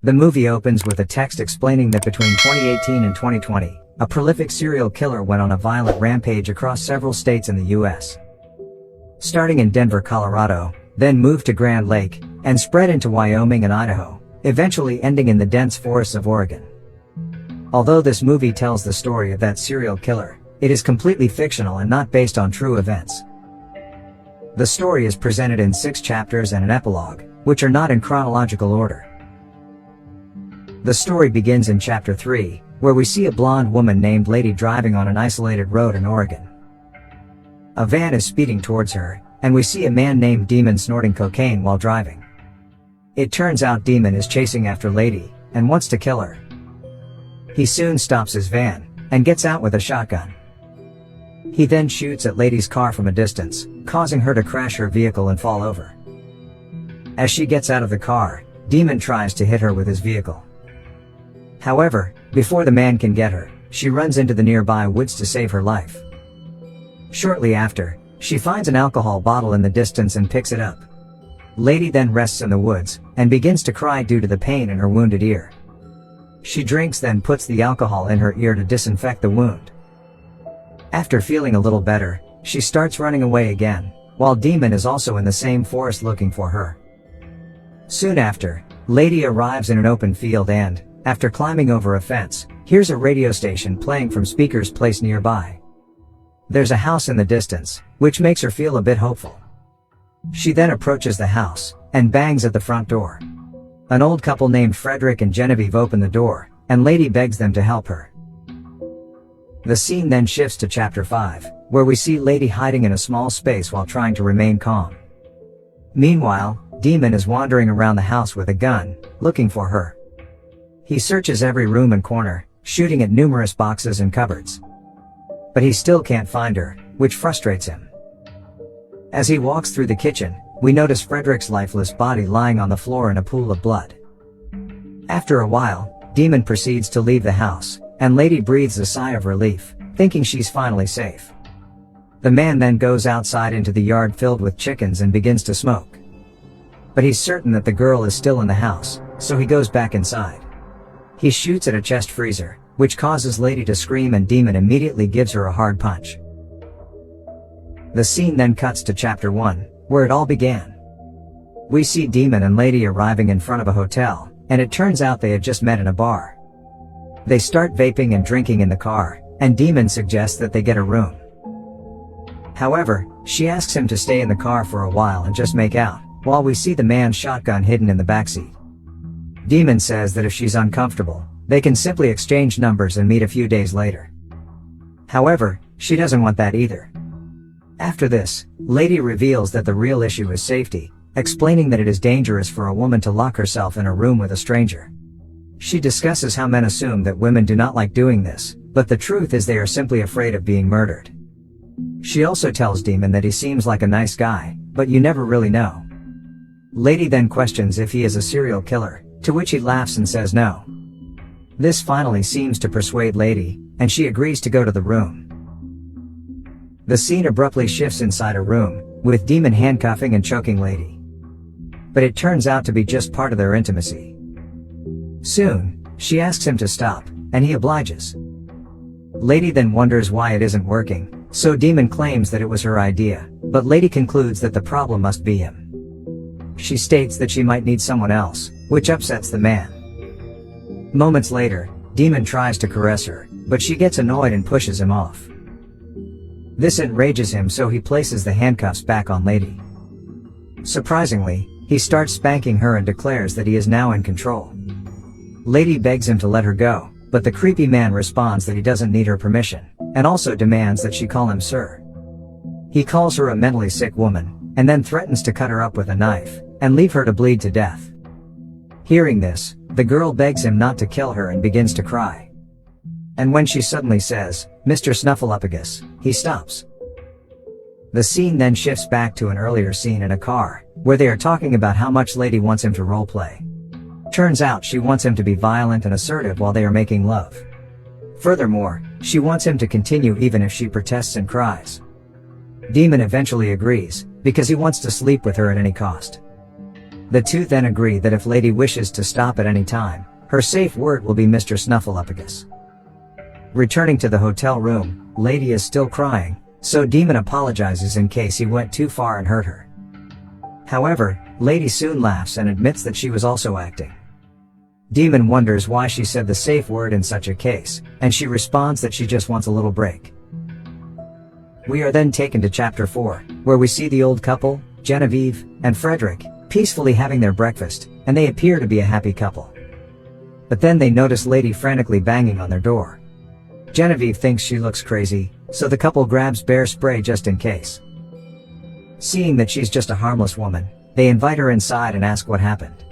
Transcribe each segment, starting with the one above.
The movie opens with a text explaining that between 2018 and 2020, a prolific serial killer went on a violent rampage across several states in the US. Starting in Denver, Colorado, then moved to Grand Lake, and spread into Wyoming and Idaho, eventually ending in the dense forests of Oregon. Although this movie tells the story of that serial killer, it is completely fictional and not based on true events. The story is presented in 6 chapters and an epilogue, which are not in chronological order. The story begins in Chapter 3, where we see a blonde woman named Lady driving on an isolated road in Oregon. A van is speeding towards her, and we see a man named Demon snorting cocaine while driving. It turns out Demon is chasing after Lady, and wants to kill her. He soon stops his van, and gets out with a shotgun. He then shoots at Lady's car from a distance, causing her to crash her vehicle and fall over. As she gets out of the car, Demon tries to hit her with his vehicle. However, before the man can get her, she runs into the nearby woods to save her life. Shortly after, she finds an alcohol bottle in the distance and picks it up. Lady then rests in the woods, and begins to cry due to the pain in her wounded ear. She drinks, then puts the alcohol in her ear to disinfect the wound. After feeling a little better, she starts running away again, while Demon is also in the same forest looking for her. Soon after, Lady arrives in an open field and, after climbing over a fence, hears a radio station playing from speakers placed nearby. There's a house in the distance, which makes her feel a bit hopeful. She then approaches the house, and bangs at the front door. An old couple named Frederick and Genevieve open the door, and Lady begs them to help her. The scene then shifts to Chapter 5, where we see Lady hiding in a small space while trying to remain calm. Meanwhile, Demon is wandering around the house with a gun, looking for her. He searches every room and corner, shooting at numerous boxes and cupboards. But he still can't find her, which frustrates him. As he walks through the kitchen, we notice Frederick's lifeless body lying on the floor in a pool of blood. After a while, Demon proceeds to leave the house, and Lady breathes a sigh of relief, thinking she's finally safe. The man then goes outside into the yard filled with chickens and begins to smoke. But he's certain that the girl is still in the house, so he goes back inside. He shoots at a chest freezer, which causes Lady to scream, and Demon immediately gives her a hard punch. The scene then cuts to Chapter 1, where it all began. We see Demon and Lady arriving in front of a hotel, and it turns out they had just met in a bar. They start vaping and drinking in the car, and Demon suggests that they get a room. However, she asks him to stay in the car for a while and just make out, while we see the man's shotgun hidden in the backseat. Demon says that if she's uncomfortable, they can simply exchange numbers and meet a few days later. However, she doesn't want that either. After this, Lady reveals that the real issue is safety, explaining that it is dangerous for a woman to lock herself in a room with a stranger. She discusses how men assume that women do not like doing this, but the truth is they are simply afraid of being murdered. She also tells Demon that he seems like a nice guy, but you never really know. Lady then questions if he is a serial killer, to which he laughs and says no. This finally seems to persuade Lady, and she agrees to go to the room. The scene abruptly shifts inside a room, with Demon handcuffing and choking Lady. But it turns out to be just part of their intimacy. Soon, she asks him to stop, and he obliges. Lady then wonders why it isn't working, so Demon claims that it was her idea, but Lady concludes that the problem must be him. She states that she might need someone else, which upsets the man. Moments later, Demon tries to caress her, but she gets annoyed and pushes him off. This enrages him, so he places the handcuffs back on Lady. Surprisingly, he starts spanking her and declares that he is now in control. Lady begs him to let her go, but the creepy man responds that he doesn't need her permission, and also demands that she call him sir. He calls her a mentally sick woman, and then threatens to cut her up with a knife, and leave her to bleed to death. Hearing this, the girl begs him not to kill her and begins to cry. And when she suddenly says, "Mr. Snuffleupagus," he stops. The scene then shifts back to an earlier scene in a car, where they are talking about how much Lady wants him to roleplay. Turns out she wants him to be violent and assertive while they are making love. Furthermore, she wants him to continue even if she protests and cries. Demon eventually agrees, because he wants to sleep with her at any cost. The two then agree that if Lady wishes to stop at any time, her safe word will be Mr. Snuffleupagus. Returning to the hotel room, Lady is still crying, so Demon apologizes in case he went too far and hurt her. However, Lady soon laughs and admits that she was also acting. Demon wonders why she said the safe word in such a case, and she responds that she just wants a little break. We are then taken to chapter 4, where we see the old couple, Genevieve and Frederick, peacefully having their breakfast, and they appear to be a happy couple. But then they notice Lady frantically banging on their door. Genevieve thinks she looks crazy, so the couple grabs bear spray just in case. Seeing that she's just a harmless woman, they invite her inside and ask what happened.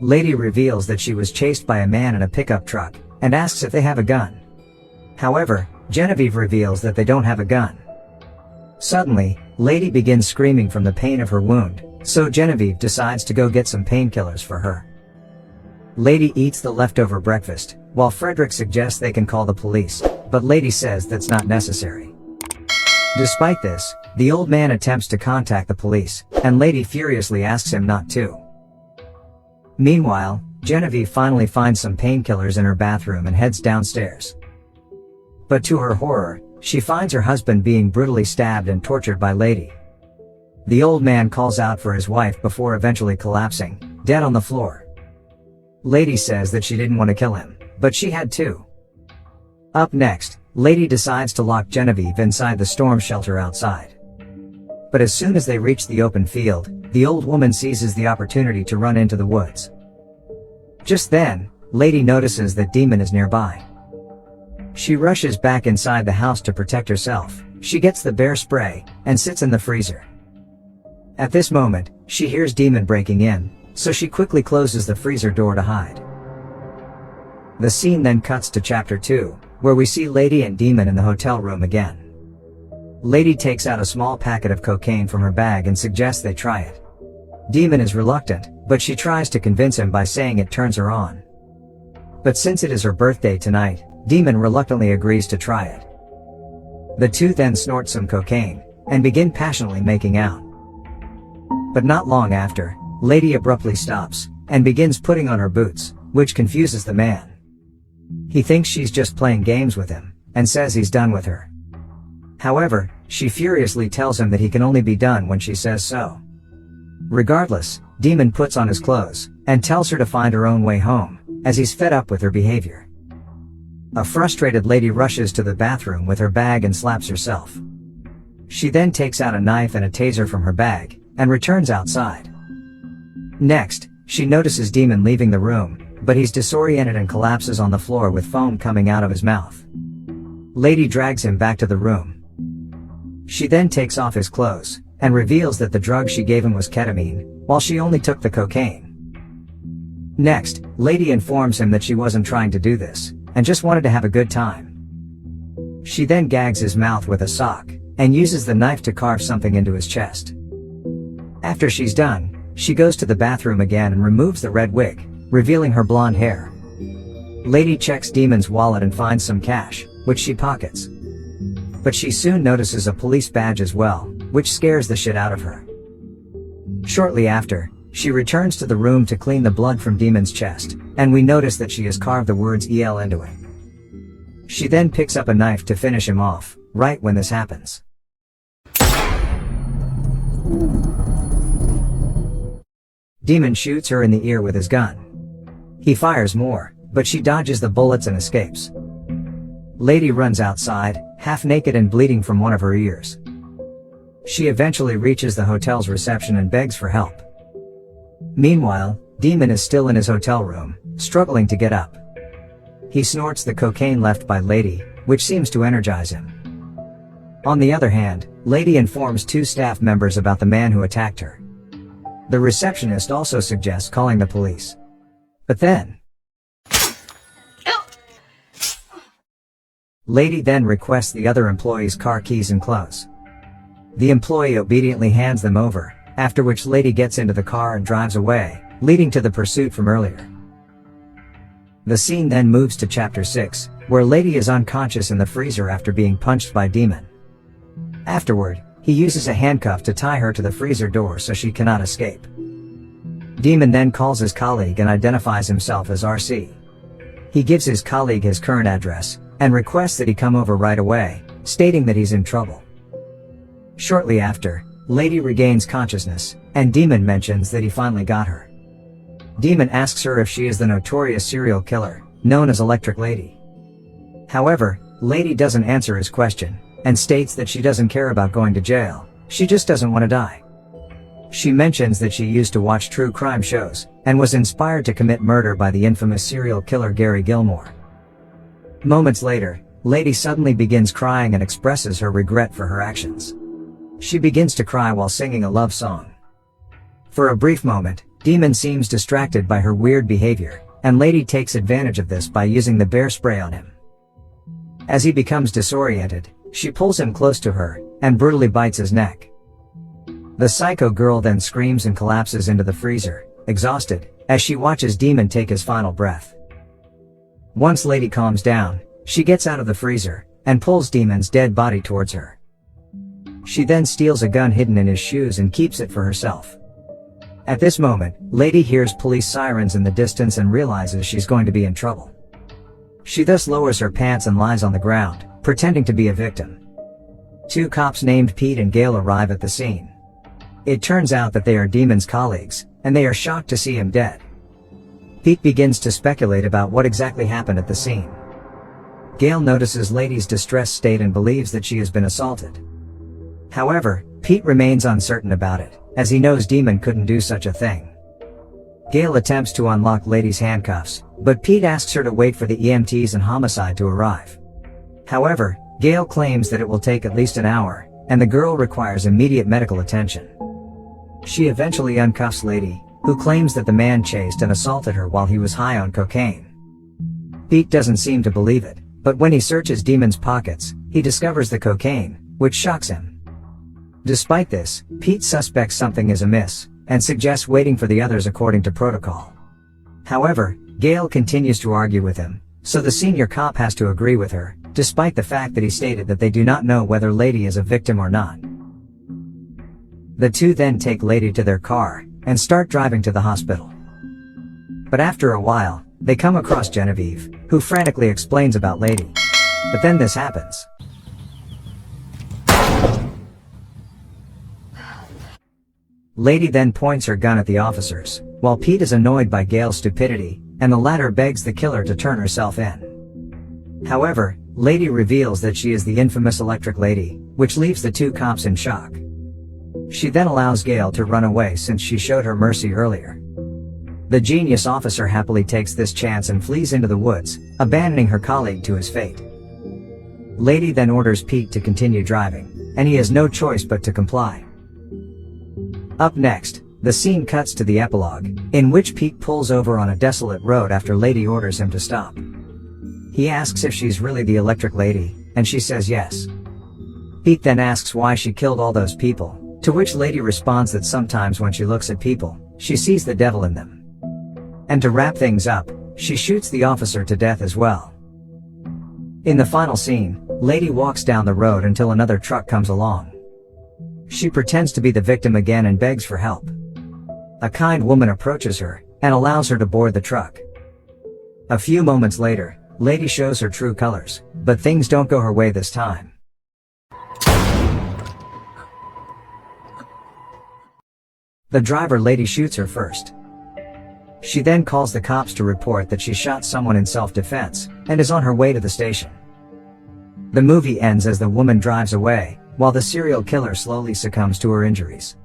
Lady reveals that she was chased by a man in a pickup truck, and asks if they have a gun. However, Genevieve reveals that they don't have a gun. Suddenly, Lady begins screaming from the pain of her wound, so Genevieve decides to go get some painkillers for her. Lady eats the leftover breakfast, while Frederick suggests they can call the police, but Lady says that's not necessary. Despite this, the old man attempts to contact the police, and Lady furiously asks him not to. Meanwhile, Genevieve finally finds some painkillers in her bathroom and heads downstairs. But to her horror, she finds her husband being brutally stabbed and tortured by Lady. The old man calls out for his wife before eventually collapsing, dead on the floor. Lady says that she didn't want to kill him, but she had to. Up next, Lady decides to lock Genevieve inside the storm shelter outside. But as soon as they reach the open field, the old woman seizes the opportunity to run into the woods. Just then, Lady notices that Demon is nearby. She rushes back inside the house to protect herself. She gets the bear spray, and sits in the freezer. At this moment, she hears Demon breaking in, so she quickly closes the freezer door to hide. The scene then cuts to chapter 2, where we see Lady and Demon in the hotel room again. Lady takes out a small packet of cocaine from her bag and suggests they try it. Demon is reluctant, but she tries to convince him by saying it turns her on. But since it is her birthday tonight, Demon reluctantly agrees to try it. The two then snort some cocaine, and begin passionately making out. But not long after, Lady abruptly stops, and begins putting on her boots, which confuses the man. He thinks she's just playing games with him, and says he's done with her. However, she furiously tells him that he can only be done when she says so. Regardless, Demon puts on his clothes, and tells her to find her own way home, as he's fed up with her behavior. A frustrated Lady rushes to the bathroom with her bag and slaps herself. She then takes out a knife and a taser from her bag, and returns outside. Next, she notices Demon leaving the room, but he's disoriented and collapses on the floor with foam coming out of his mouth. Lady drags him back to the room. She then takes off his clothes, and reveals that the drug she gave him was ketamine, while she only took the cocaine. Next, Lady informs him that she wasn't trying to do this, and just wanted to have a good time. She then gags his mouth with a sock, and uses the knife to carve something into his chest. After she's done, she goes to the bathroom again and removes the red wig, revealing her blonde hair. Lady checks Demon's wallet and finds some cash, which she pockets. But she soon notices a police badge as well, which scares the shit out of her. Shortly after, she returns to the room to clean the blood from Demon's chest, and we notice that she has carved the words EL into it. She then picks up a knife to finish him off, right when this happens. Demon shoots her in the ear with his gun. He fires more, but she dodges the bullets and escapes. Lady runs outside, half naked and bleeding from one of her ears. She eventually reaches the hotel's reception and begs for help. Meanwhile, Demon is still in his hotel room, struggling to get up. He snorts the cocaine left by Lady, which seems to energize him. On the other hand, Lady informs two staff members about the man who attacked her. The receptionist also suggests calling the police. But then, Lady then requests the other employee's car keys and clothes. The employee obediently hands them over, after which Lady gets into the car and drives away, leading to the pursuit from earlier. The scene then moves to chapter 6, where Lady is unconscious in the freezer after being punched by Demon. Afterward, he uses a handcuff to tie her to the freezer door so she cannot escape. Demon then calls his colleague and identifies himself as RC. He gives his colleague his current address, and requests that he come over right away, stating that he's in trouble. Shortly after, Lady regains consciousness, and Demon mentions that he finally got her. Demon asks her if she is the notorious serial killer, known as Electric Lady. However, Lady doesn't answer his question, and states that she doesn't care about going to jail, she just doesn't want to die. She mentions that she used to watch true crime shows, and was inspired to commit murder by the infamous serial killer Gary Gilmore. Moments later, Lady suddenly begins crying and expresses her regret for her actions. She begins to cry while singing a love song. For a brief moment, Demon seems distracted by her weird behavior, and Lady takes advantage of this by using the bear spray on him. As he becomes disoriented, she pulls him close to her, and brutally bites his neck. The psycho girl then screams and collapses into the freezer, exhausted, as she watches Demon take his final breath. Once Lady calms down, she gets out of the freezer, and pulls Demon's dead body towards her. She then steals a gun hidden in his shoes and keeps it for herself. At this moment, Lady hears police sirens in the distance and realizes she's going to be in trouble. She thus lowers her pants and lies on the ground, pretending to be a victim. Two cops named Pete and Gail arrive at the scene. It turns out that they are Demon's colleagues, and they are shocked to see him dead. Pete begins to speculate about what exactly happened at the scene. Gail notices Lady's distressed state and believes that she has been assaulted. However, Pete remains uncertain about it, as he knows Demon couldn't do such a thing. Gail attempts to unlock Lady's handcuffs, but Pete asks her to wait for the EMTs and homicide to arrive. However, Gail claims that it will take at least an hour, and the girl requires immediate medical attention. She eventually uncuffs Lady, who claims that the man chased and assaulted her while he was high on cocaine. Pete doesn't seem to believe it, but when he searches Demon's pockets, he discovers the cocaine, which shocks him. Despite this, Pete suspects something is amiss, and suggests waiting for the others according to protocol. However, Gail continues to argue with him, so the senior cop has to agree with her, despite the fact that he stated that they do not know whether Lady is a victim or not. The two then take Lady to their car, and start driving to the hospital. But after a while, they come across Genevieve, who frantically explains about Lady. But then this happens. Lady then points her gun at the officers, while Pete is annoyed by Gail's stupidity, and the latter begs the killer to turn herself in. However, Lady reveals that she is the infamous Electric Lady, which leaves the two cops in shock. She then allows Gail to run away since she showed her mercy earlier. The genius officer happily takes this chance and flees into the woods, abandoning her colleague to his fate. Lady then orders Pete to continue driving, and he has no choice but to comply. Up next, the scene cuts to the epilogue, in which Pete pulls over on a desolate road after Lady orders him to stop. He asks if she's really the Electric Lady, and she says yes. Pete then asks why she killed all those people, to which Lady responds that sometimes when she looks at people, she sees the devil in them. And to wrap things up, she shoots the officer to death as well. In the final scene, Lady walks down the road until another truck comes along. She pretends to be the victim again and begs for help. A kind woman approaches her, and allows her to board the truck. A few moments later, Lady shows her true colors, but things don't go her way this time. The driver Lady shoots her first. She then calls the cops to report that she shot someone in self-defense, and is on her way to the station. The movie ends as the woman drives away, while the serial killer slowly succumbs to her injuries.